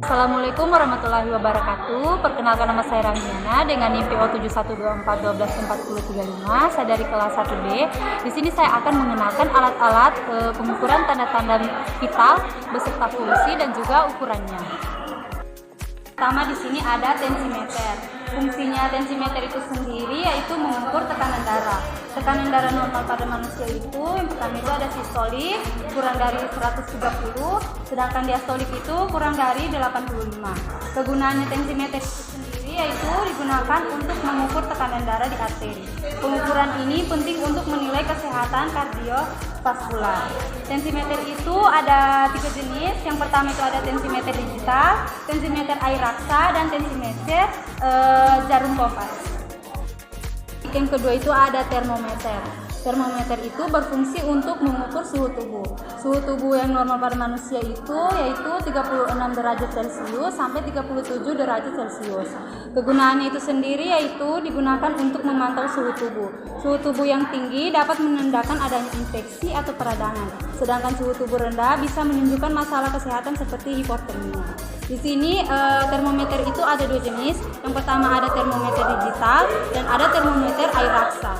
Assalamualaikum warahmatullahi wabarakatuh. Perkenalkan, nama saya Ranggiana dengan NIM PO 7124124035. Saya dari kelas 1B. Di sini saya akan mengenalkan alat-alat pengukuran tanda-tanda vital beserta fungsi dan juga ukurannya. Pertama, di sini ada tensimeter. Fungsinya tensimeter itu sendiri yaitu mengukur tekanan darah. Tekanan darah normal pada manusia itu yang pertama itu ada sistolik kurang dari 130, sedangkan diastolik itu kurang dari 85. Kegunaannya tensimeter itu sendiri yaitu digunakan untuk mengukur tekanan darah di arteri. Pengukuran ini penting untuk menilai kesehatan kardiovaskular. Tensimeter itu ada 3 jenis. Yang pertama itu ada tensimeter digital, tensimeter air raksa, dan tensimeter jarum kompas. Yang kedua itu ada termometer. Termometer itu berfungsi untuk mengukur suhu tubuh. Suhu tubuh yang normal pada manusia itu yaitu 36 derajat Celcius sampai 37 derajat Celcius. Kegunaannya itu sendiri yaitu digunakan untuk memantau suhu tubuh. Suhu tubuh yang tinggi dapat menandakan adanya infeksi atau peradangan, sedangkan suhu tubuh rendah bisa menunjukkan masalah kesehatan seperti hipotermia. Di sini termometer itu ada 2 jenis. Yang pertama ada termometer digital dan ada termometer air raksa.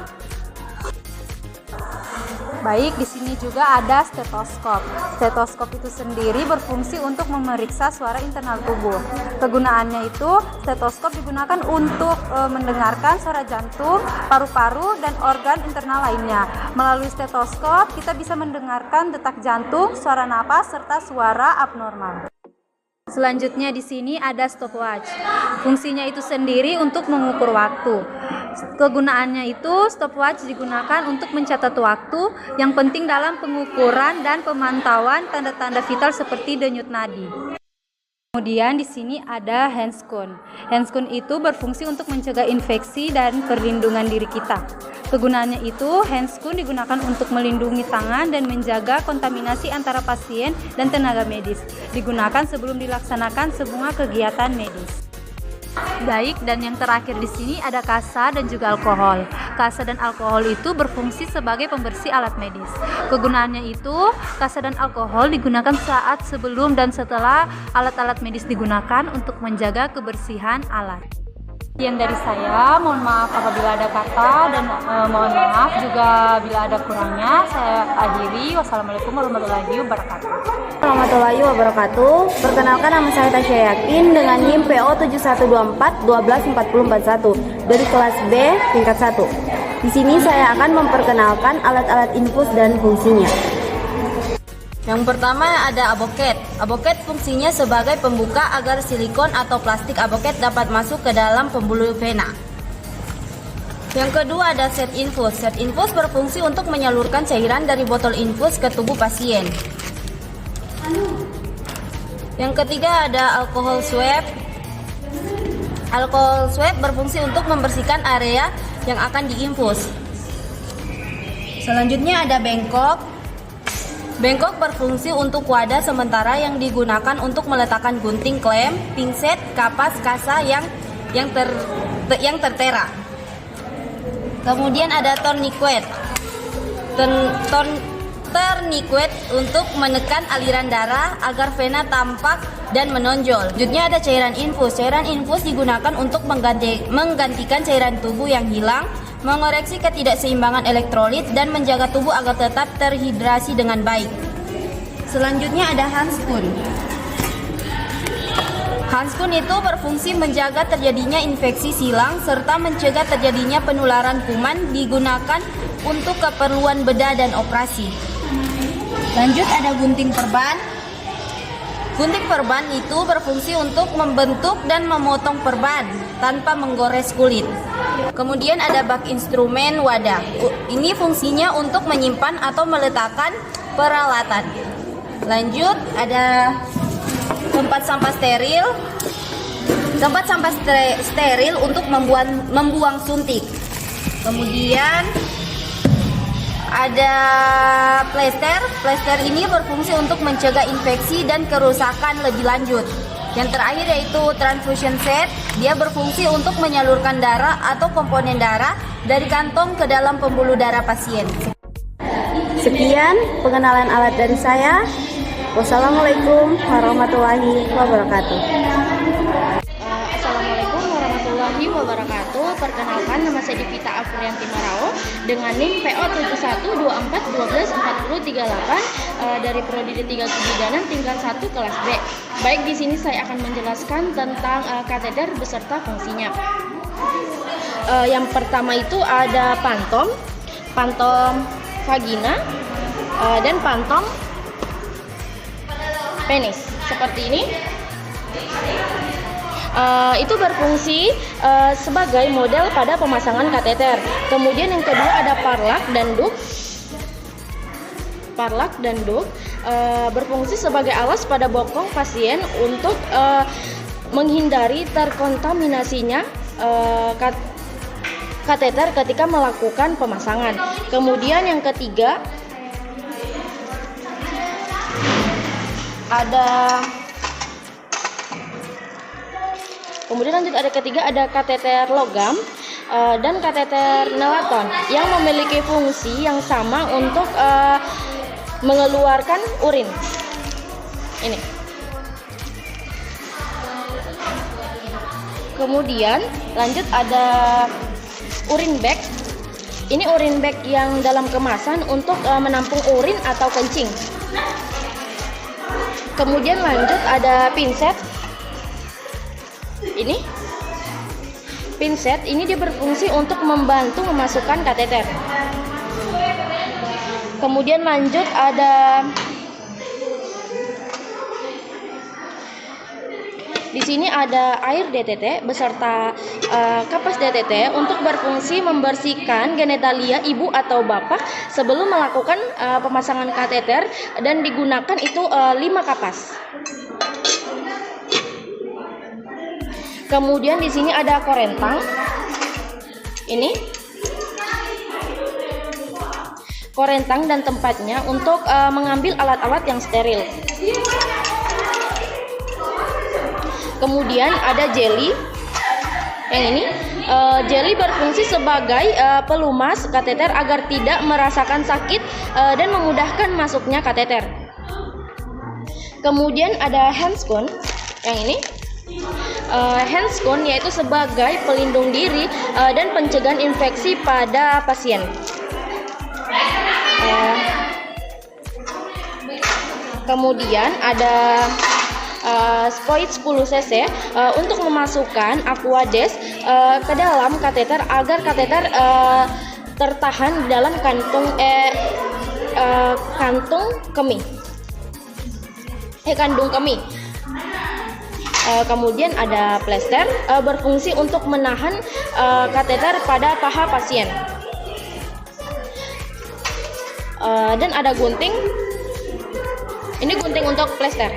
Baik, di sini juga ada stetoskop. Stetoskop itu sendiri berfungsi untuk memeriksa suara internal tubuh. Kegunaannya itu stetoskop digunakan untuk mendengarkan suara jantung, paru-paru, dan organ internal lainnya. Melalui stetoskop kita bisa mendengarkan detak jantung, suara napas, serta suara abnormal. Selanjutnya di sini ada stopwatch. Fungsinya itu sendiri untuk mengukur waktu. Kegunaannya itu stopwatch digunakan untuk mencatat waktu yang penting dalam pengukuran dan pemantauan tanda-tanda vital seperti denyut nadi. Kemudian di sini ada handscone. Handscone itu berfungsi untuk mencegah infeksi dan perlindungan diri kita. Kegunaannya itu handscone digunakan untuk melindungi tangan dan menjaga kontaminasi antara pasien dan tenaga medis. Digunakan sebelum dilaksanakan semua kegiatan medis. Baik, dan yang terakhir di sini ada kasa dan juga alkohol. Kasa dan alkohol itu berfungsi sebagai pembersih alat medis. Kegunaannya itu, kasa dan alkohol digunakan saat sebelum dan setelah alat-alat medis digunakan untuk menjaga kebersihan alat. Sekian dari saya, mohon maaf apabila ada kata dan mohon maaf juga bila ada kurangnya. Saya akhiri. Wassalamualaikum warahmatullahi wabarakatuh. Warahmatullahi wabarakatuh. Perkenalkan, nama saya Tasya Yakin dengan NIM PO 7124 124041 dari kelas B tingkat 1. Di sini saya akan memperkenalkan alat-alat infus dan fungsinya. Yang pertama ada aboket. Aboket fungsinya sebagai pembuka agar silikon atau plastik aboket dapat masuk ke dalam pembuluh vena. Yang kedua ada set infus. Set infus berfungsi untuk menyalurkan cairan dari botol infus ke tubuh pasien. Yang ketiga ada alkohol swab. Alkohol swab berfungsi untuk membersihkan area yang akan diinfus. Selanjutnya ada bengkok. Bengkok berfungsi untuk wadah sementara yang digunakan untuk meletakkan gunting klem, pinset, kapas, kasa yang tertera. Kemudian ada tourniquet. Tourniquet untuk menekan aliran darah agar vena tampak dan menonjol. Selanjutnya ada cairan infus. Cairan infus digunakan untuk menggantikan cairan tubuh yang hilang, mengoreksi ketidakseimbangan elektrolit, dan menjaga tubuh agar tetap terhidrasi dengan baik. Selanjutnya ada handscone. Handscone itu berfungsi menjaga terjadinya infeksi silang serta mencegah terjadinya penularan kuman, digunakan untuk keperluan bedah dan operasi. Lanjut ada gunting perban. Gunting perban itu berfungsi untuk membentuk dan memotong perban tanpa menggores kulit. Kemudian ada bak instrumen wadah. Ini fungsinya untuk menyimpan atau meletakkan peralatan. Lanjut ada tempat sampah steril. Tempat sampah steril untuk membuang suntik. Kemudian ada plester. Plester ini berfungsi untuk mencegah infeksi dan kerusakan lebih lanjut. Yang terakhir yaitu transfusion set. Dia berfungsi untuk menyalurkan darah atau komponen darah dari kantong ke dalam pembuluh darah pasien. Sekian pengenalan alat dari saya. Wassalamualaikum warahmatullahi wabarakatuh. Assalamualaikum warahmatullahi wabarakatuh. Perkenalkan, nama saya Divita Afrianti Marao dengan NIM PO 7124124038 dari Prodi D3 Kebidanan tingkat 1 kelas B. Baik, di sini saya akan menjelaskan tentang kateter beserta fungsinya. Yang pertama itu ada pantom vagina dan pantom penis seperti ini. Itu berfungsi sebagai model pada pemasangan kateter. Kemudian yang kedua ada parlak dan duk berfungsi sebagai alas pada bokong pasien untuk menghindari terkontaminasinya kateter ketika melakukan pemasangan. Kemudian yang ketiga ada kateter logam dan kateter nelaton yang memiliki fungsi yang sama untuk mengeluarkan urin. Ini. Kemudian lanjut ada urin bag. Ini urin bag yang dalam kemasan untuk menampung urin atau kencing. Kemudian lanjut ada pinset. Ini pinset ini dia berfungsi untuk membantu memasukkan kateter. Kemudian lanjut ada di sini ada air DTT beserta kapas DTT untuk berfungsi membersihkan genitalia ibu atau bapak sebelum melakukan pemasangan kateter, dan digunakan itu 5 kapas. Kemudian di sini ada korentang. Ini korentang dan tempatnya untuk mengambil alat-alat yang steril. Kemudian ada jeli. Yang ini jeli berfungsi sebagai pelumas kateter agar tidak merasakan sakit dan memudahkan masuknya kateter. Kemudian ada handscone. Yang ini handscone yaitu sebagai pelindung diri dan pencegahan infeksi pada pasien. Kemudian ada Spoit 10 cc untuk memasukkan aquades ke dalam kateter agar kateter tertahan di dalam kantong kandung kemih. Kemudian ada plester berfungsi untuk menahan kateter pada paha pasien. Dan ada gunting. Ini gunting untuk plester.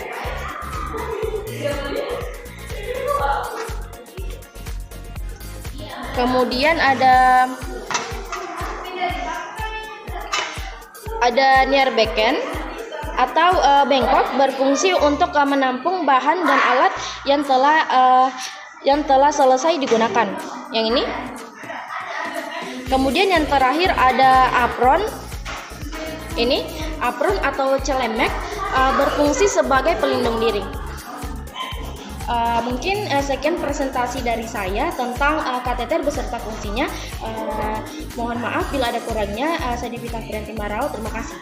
Kemudian ada nierbekken atau bengkok berfungsi untuk menampung bahan dan alat yang telah selesai digunakan. Yang ini. Kemudian yang terakhir ada apron. Ini apron atau celemek berfungsi sebagai pelindung diri. Mungkin sekian presentasi dari saya tentang kateter beserta fungsinya. Mohon maaf bila ada kurangnya. Saya Divita Afrianti Marao. Terima kasih.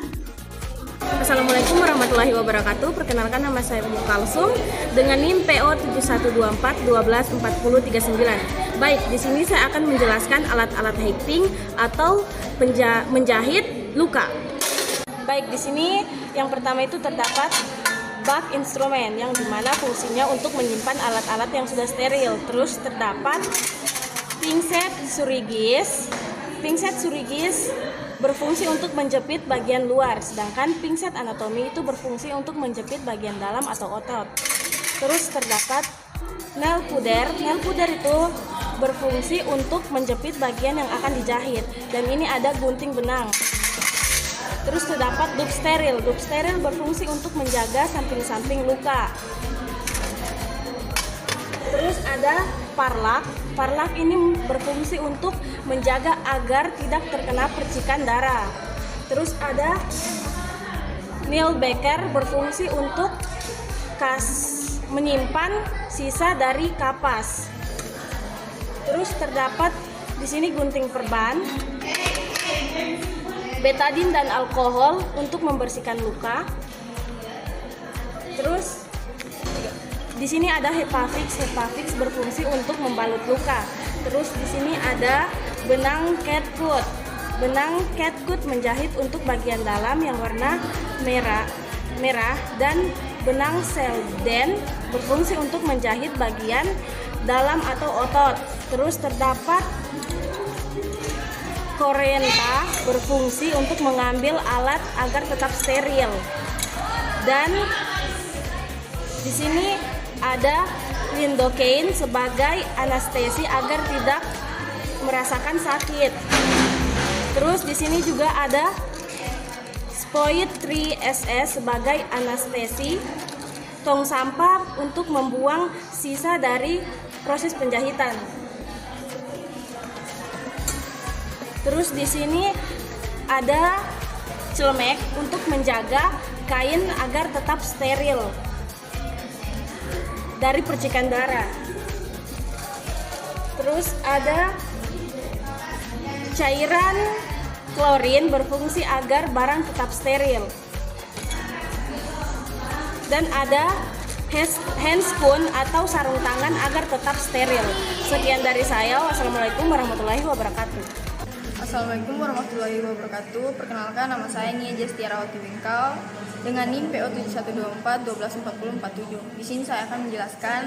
Assalamualaikum warahmatullahi wabarakatuh. Perkenalkan, nama saya Umu Kalsum dengan NIM PO 7124124039. Baik, di sini saya akan menjelaskan alat-alat hyping atau menjahit luka. Baik, di sini yang pertama itu terdapat bag instrumen yang dimana fungsinya untuk menyimpan alat-alat yang sudah steril. Terus terdapat pinset surigis. Pinset surigis berfungsi untuk menjepit bagian luar, sedangkan pinset anatomi itu berfungsi untuk menjepit bagian dalam atau otot. Terus terdapat nail puder. Nail puder itu berfungsi untuk menjepit bagian yang akan dijahit, dan ini ada gunting benang. Terus terdapat dup steril. Dup steril berfungsi untuk menjaga samping-samping luka. Terus ada parlak. Parlak ini berfungsi untuk menjaga agar tidak terkena percikan darah. Terus ada nail baker berfungsi untuk menyimpan sisa dari kapas. Terus terdapat di sini gunting perban, betadin dan alkohol untuk membersihkan luka. Terus di sini ada Hepafix berfungsi untuk membalut luka. Terus di sini ada benang catgut. Benang catgut menjahit untuk bagian dalam yang warna merah dan benang selden berfungsi untuk menjahit bagian dalam atau otot. Terus terdapat Corenta berfungsi untuk mengambil alat agar tetap steril. Dan di sini ada lidocaine sebagai anestesi agar tidak merasakan sakit. Terus di sini juga ada Spoit 3SS sebagai anestesi, tong sampah untuk membuang sisa dari proses penjahitan. Terus di sini ada celemek untuk menjaga kain agar tetap steril dari percikan darah. Terus ada cairan klorin berfungsi agar barang tetap steril. Dan ada handscoon atau sarung tangan agar tetap steril. Sekian dari saya. Wassalamualaikum warahmatullahi wabarakatuh. Assalamualaikum warahmatullahi wabarakatuh. Perkenalkan, nama saya Nia Jastiarawati Bengkal dengan NIM PO 7124 124047. Di sini saya akan menjelaskan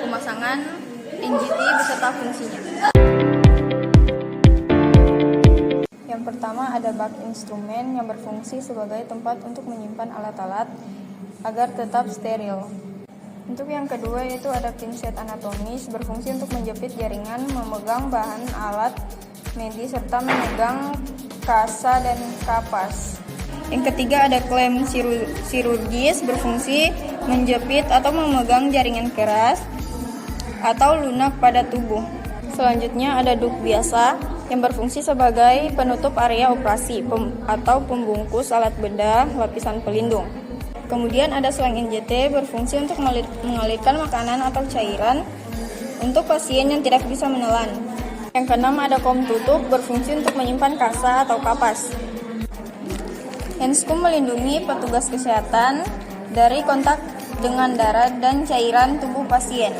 pemasangan NGT beserta fungsinya. Yang pertama ada bak instrumen yang berfungsi sebagai tempat untuk menyimpan alat-alat agar tetap steril. Untuk yang kedua yaitu ada pinset anatomis berfungsi untuk menjepit jaringan, memegang bahan alat medis serta memegang kasa dan kapas. Yang ketiga ada klem chirurgis berfungsi menjepit atau memegang jaringan keras atau lunak pada tubuh. Selanjutnya ada duk biasa yang berfungsi sebagai penutup area operasi atau pembungkus alat bedah lapisan pelindung. Kemudian ada selang NJT berfungsi untuk mengalirkan makanan atau cairan untuk pasien yang tidak bisa menelan. Yang keenam ada kom tutup berfungsi untuk menyimpan kasa atau kapas. Handscoon melindungi petugas kesehatan dari kontak dengan darah dan cairan tubuh pasien.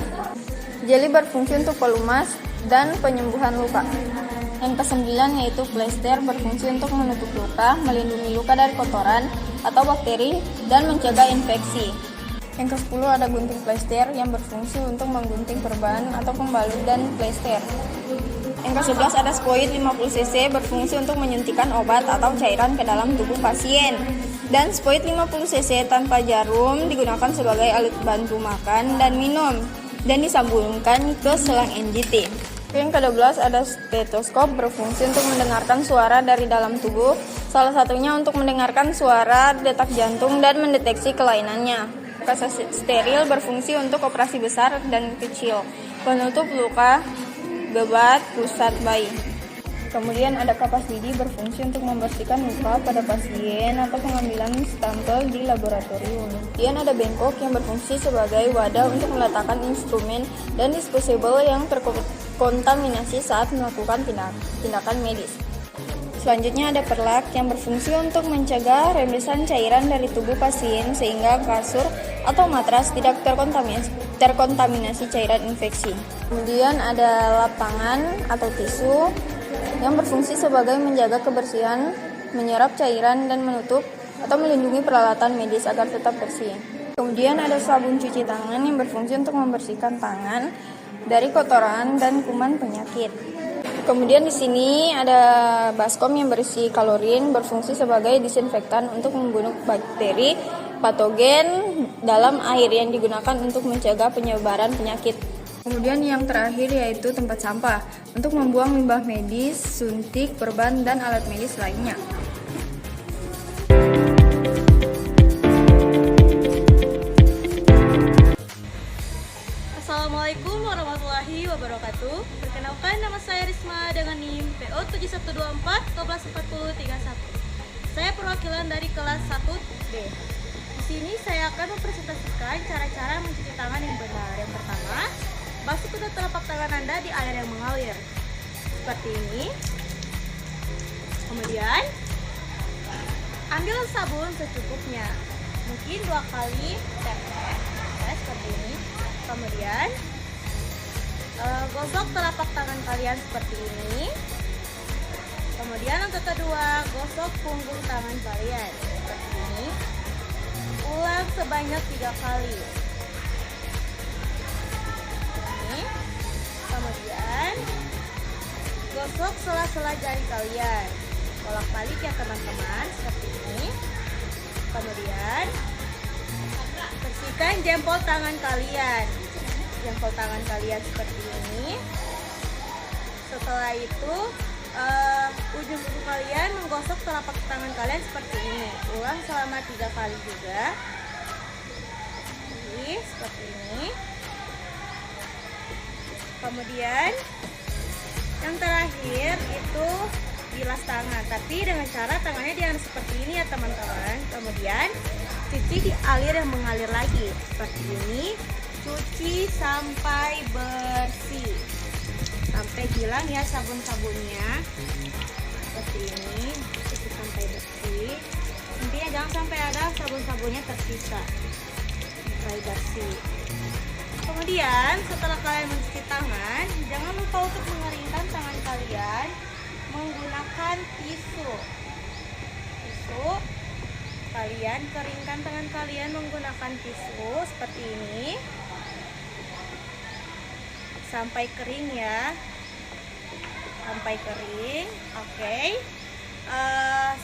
Jeli berfungsi untuk pelumas dan penyembuhan luka. Yang kesembilan yaitu plester berfungsi untuk menutup luka, melindungi luka dari kotoran atau bakteri, dan mencegah infeksi. Yang ke-10 ada gunting plester yang berfungsi untuk menggunting perban atau pembalut dan plester. Yang ke-11 ada Spoit 50cc berfungsi untuk menyuntikkan obat atau cairan ke dalam tubuh pasien. Dan Spoit 50cc tanpa jarum digunakan sebagai alat bantu makan dan minum dan disambungkan ke selang NGT. Yang ke-12 ada stetoskop berfungsi untuk mendengarkan suara dari dalam tubuh, salah satunya untuk mendengarkan suara detak jantung dan mendeteksi kelainannya. Kasa steril berfungsi untuk operasi besar dan kecil, penutup luka, bebat, pusat bayi. Kemudian ada kapas lidi berfungsi untuk membersihkan luka pada pasien atau pengambilan sampel di laboratorium. Kemudian ada bengkok yang berfungsi sebagai wadah untuk meletakkan instrumen dan disposable yang terkontaminasi saat melakukan tindakan medis. Selanjutnya ada perlak yang berfungsi untuk mencegah rembesan cairan dari tubuh pasien sehingga kasur atau matras tidak terkontaminasi cairan infeksi. Kemudian ada lap tangan atau tisu yang berfungsi sebagai menjaga kebersihan, menyerap cairan dan menutup atau melindungi peralatan medis agar tetap bersih. Kemudian ada sabun cuci tangan yang berfungsi untuk membersihkan tangan dari kotoran dan kuman penyakit. Kemudian di sini ada baskom yang berisi klorin berfungsi sebagai disinfektan untuk membunuh bakteri patogen dalam air yang digunakan untuk mencegah penyebaran penyakit. Kemudian yang terakhir yaitu tempat sampah untuk membuang limbah medis, suntik, perban, dan alat medis lainnya. Assalamualaikum warahmatullahi wabarakatuh. Perkenalkan, nama saya Risma dengan NIM PO 7124 124031. Saya perwakilan dari kelas 1B. Di sini saya akan mempresentasikan cara-cara mencuci tangan yang benar. Yang pertama, basuh kedua telapak tangan Anda di air yang mengalir. Seperti ini. Kemudian, ambil sabun secukupnya. Mungkin 2 kali tetes. Seperti ini. Kemudian, gosok telapak tangan kalian seperti ini. Kemudian langkah kedua, gosok punggung tangan kalian seperti ini. Ulang sebanyak 3 kali. Ini. Kemudian gosok sela-sela jari kalian. Bolak-balik ya teman-teman, seperti ini. Kemudian bersihkan jempol tangan kalian. Jempol tangan kalian seperti ini. Setelah itu ujung kuku kalian menggosok telapak tangan kalian seperti ini. Ulang selama 3 kali juga. Jadi, seperti ini. Kemudian yang terakhir itu bilas tangan, tapi dengan cara tangannya jangan seperti ini ya teman-teman. Kemudian cuci di alir yang mengalir lagi seperti ini. Cuci sampai bersih, sampai hilang ya sabun-sabunnya seperti ini. Cuci sampai bersih, intinya jangan sampai ada sabun-sabunnya tersisa, sampai bersih. Kemudian setelah kalian mencuci tangan, jangan lupa untuk mengeringkan tangan kalian menggunakan tisu. Kalian keringkan tangan kalian menggunakan tisu seperti ini sampai kering ya, sampai kering. Oke.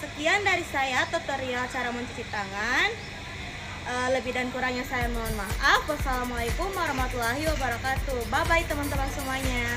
Sekian dari saya tutorial cara mencuci tangan. Lebih dan kurangnya saya mohon maaf. Wassalamualaikum warahmatullahi wabarakatuh. Bye bye teman-teman semuanya.